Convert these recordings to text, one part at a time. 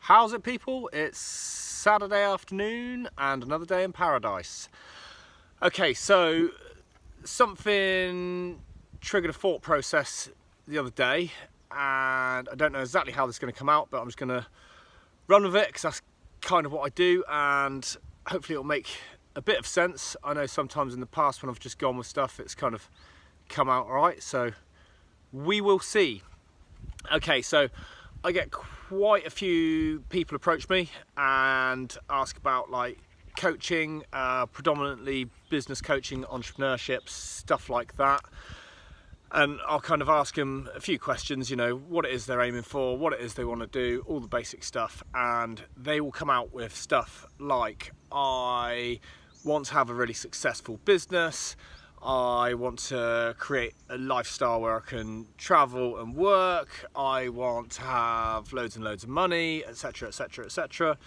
How's it, people? It's Saturday afternoon and another day in paradise. Okay, so something triggered a thought process the other day, and I don't know exactly how this is going to come out, but I'm just going to run with it because that's kind of what I do, and hopefully it'll make a bit of sense. I know sometimes in the past when I've just gone with stuff, it's kind of come out alright, so we will see. Okay, so I get quite a few people approach me and ask about like coaching, predominantly business coaching, entrepreneurship, stuff like that. And I'll kind of ask them a few questions, you know, what it is they're aiming for, what it is they want to do, all the basic stuff. And they will come out with stuff like, I want to have a really successful business. I want to create a lifestyle where I can travel and work. I want to have loads and loads of money, etc, etc, etc.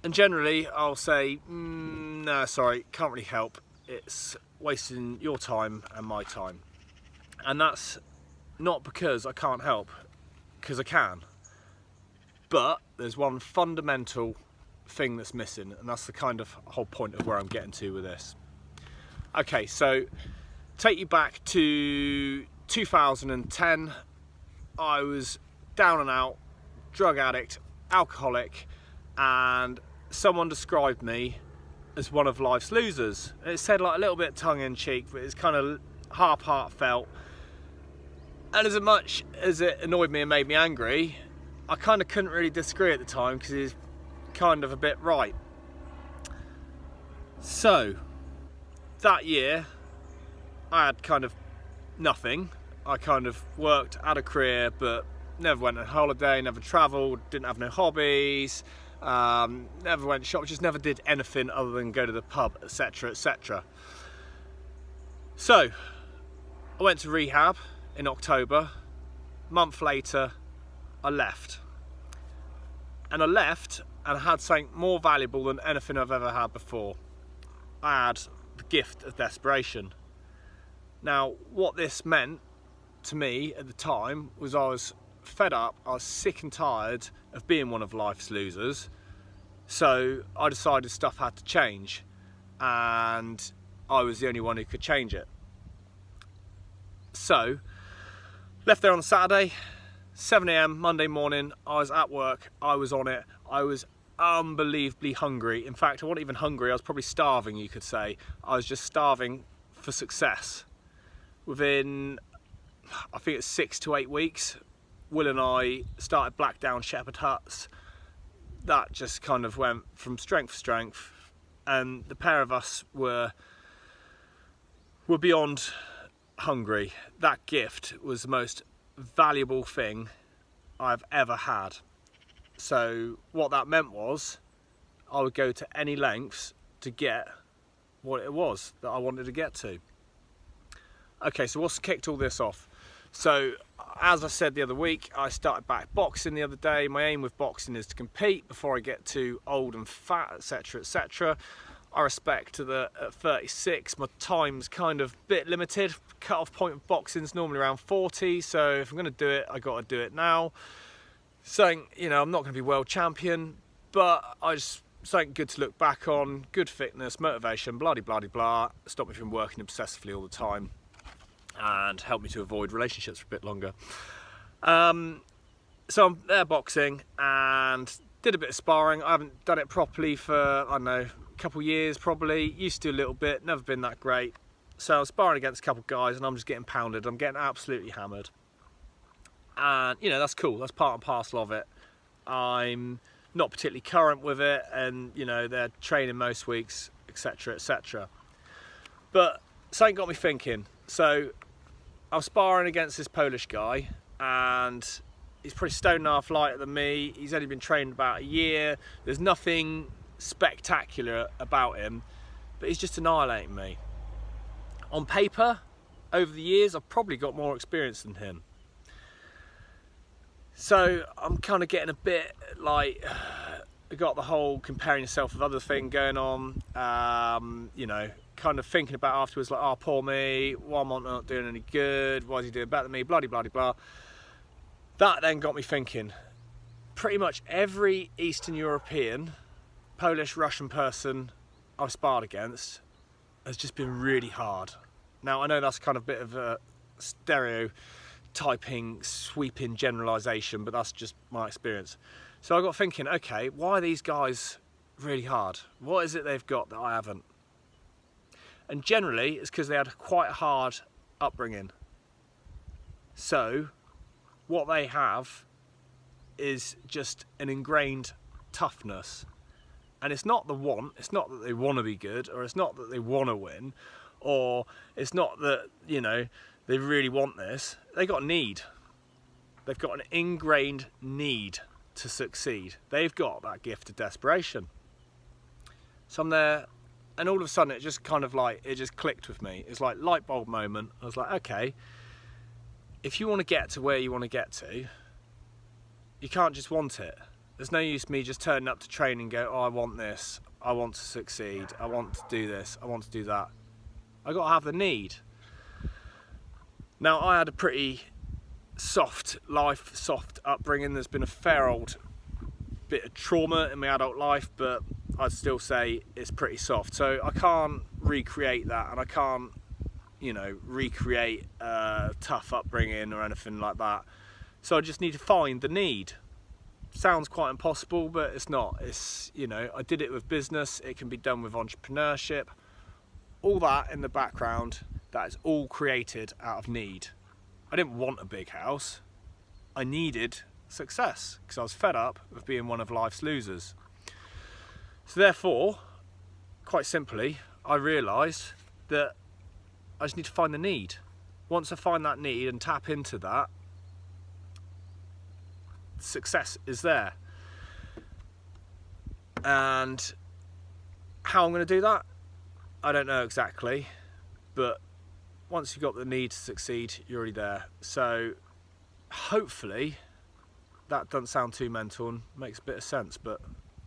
And generally I'll say, no, sorry, can't really help. It's wasting your time and my time. And that's not because I can't help, because I can. But there's one fundamental thing that's missing, and that's the kind of whole point of where I'm getting to with this. Okay, so take you back to 2010. I was down and out, drug addict, alcoholic, and someone described me as one of life's losers. It said like a little bit tongue-in-cheek, but it's kind of half heartfelt. And as much as it annoyed me and made me angry, I kind of couldn't really disagree at the time because he's kind of a bit right. So that year I had kind of nothing. I kind of worked, had a career, but never went on holiday, never travelled, didn't have no hobbies, never went shopping, just never did anything other than go to the pub, etc, etc. So I went to rehab in October. A month later I left, and I left and I had something more valuable than anything I've ever had before. I had the gift of desperation. Now, what this meant to me at the time was I was fed up, I was sick and tired of being one of life's losers, so I decided stuff had to change, and I was the only one who could change it. So, left there on a Saturday, 7 AM Monday morning, I was at work, I was on it, I was unbelievably hungry. In fact, I wasn't even hungry, I was probably starving, you could say. I was just starving for success. Within, I think it's 6 to 8 weeks, Will and I started Black Down Shepherd Huts. That just kind of went from strength to strength, and the pair of us were beyond hungry. That gift was the most valuable thing I've ever had. So what that meant was I would go to any lengths to get what it was that I wanted to get to. Okay, so what's kicked all this off? So as I said the other week, I started back boxing the other day. My aim with boxing is to compete before I get too old and fat, etc, etc. I respect that at 36 my time's kind of a bit limited. Cut-off point of boxing is normally around 40, so if I'm going to do it, I got to do it now. Saying, you know, I'm not going to be world champion, but I just something good to look back on, good fitness, motivation, blah blah blah blah, stop me from working obsessively all the time, and help me to avoid relationships for a bit longer. So I'm there boxing and did a bit of sparring. I haven't done it properly for, I don't know, a couple of years probably. Used to do a little bit, never been that great. So I was sparring against a couple of guys and I'm just getting pounded. I'm getting absolutely hammered. And, you know, that's cool. That's part and parcel of it. I'm not particularly current with it, and, you know, they're training most weeks, etc, etc. But something got me thinking. So I was sparring against this Polish guy, and he's pretty stone and a half lighter than me. He's only been trained about a year. There's nothing spectacular about him, but he's just annihilating me. On paper, over the years, I've probably got more experience than him. So I'm kind of getting a bit like, I got the whole comparing yourself with other thing going on, you know, kind of thinking about afterwards like, oh, poor me, why am I not doing any good, why is he doing better than me, blah blah blah blah. That then got me thinking, pretty much every Eastern European, Polish, Russian person I've sparred against has just been really hard. Now I know that's kind of a bit of a stereotyping, sweeping generalisation, but that's just my experience. So I got thinking, okay, why are these guys really hard? What is it they've got that I haven't? And generally it's because they had quite a hard upbringing. So what they have is just an ingrained toughness. And it's not it's not that they want to be good, or it's not that they want to win, or it's not that, you know, they really want this. They got a need. They've got an ingrained need to succeed. They've got that gift of desperation. So I'm there, and all of a sudden it just kind of like, it just clicked with me. It's like light bulb moment. I was like, okay, if you want to get to where you want to get to, you can't just want it. There's no use me just turning up to train and go, oh, I want this, I want to succeed, I want to do this, I want to do that. I got to have the need. Now I had a pretty soft life, soft upbringing. There's been a fair old bit of trauma in my adult life, but I'd still say it's pretty soft. So I can't recreate that, and I can't, you know, recreate a tough upbringing or anything like that. So I just need to find the need. Sounds quite impossible, but it's not. It's, you know, I did it with business, it can be done with entrepreneurship. All that in the background, that is all created out of need. I didn't want a big house. I needed success because I was fed up with being one of life's losers. So therefore, quite simply, I realised that I just need to find the need. Once I find that need and tap into that, success is there. And how I'm going to do that, I don't know exactly, but once you've got the need to succeed, you're already there. So hopefully that doesn't sound too mental and makes a bit of sense, but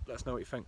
let us know what you think.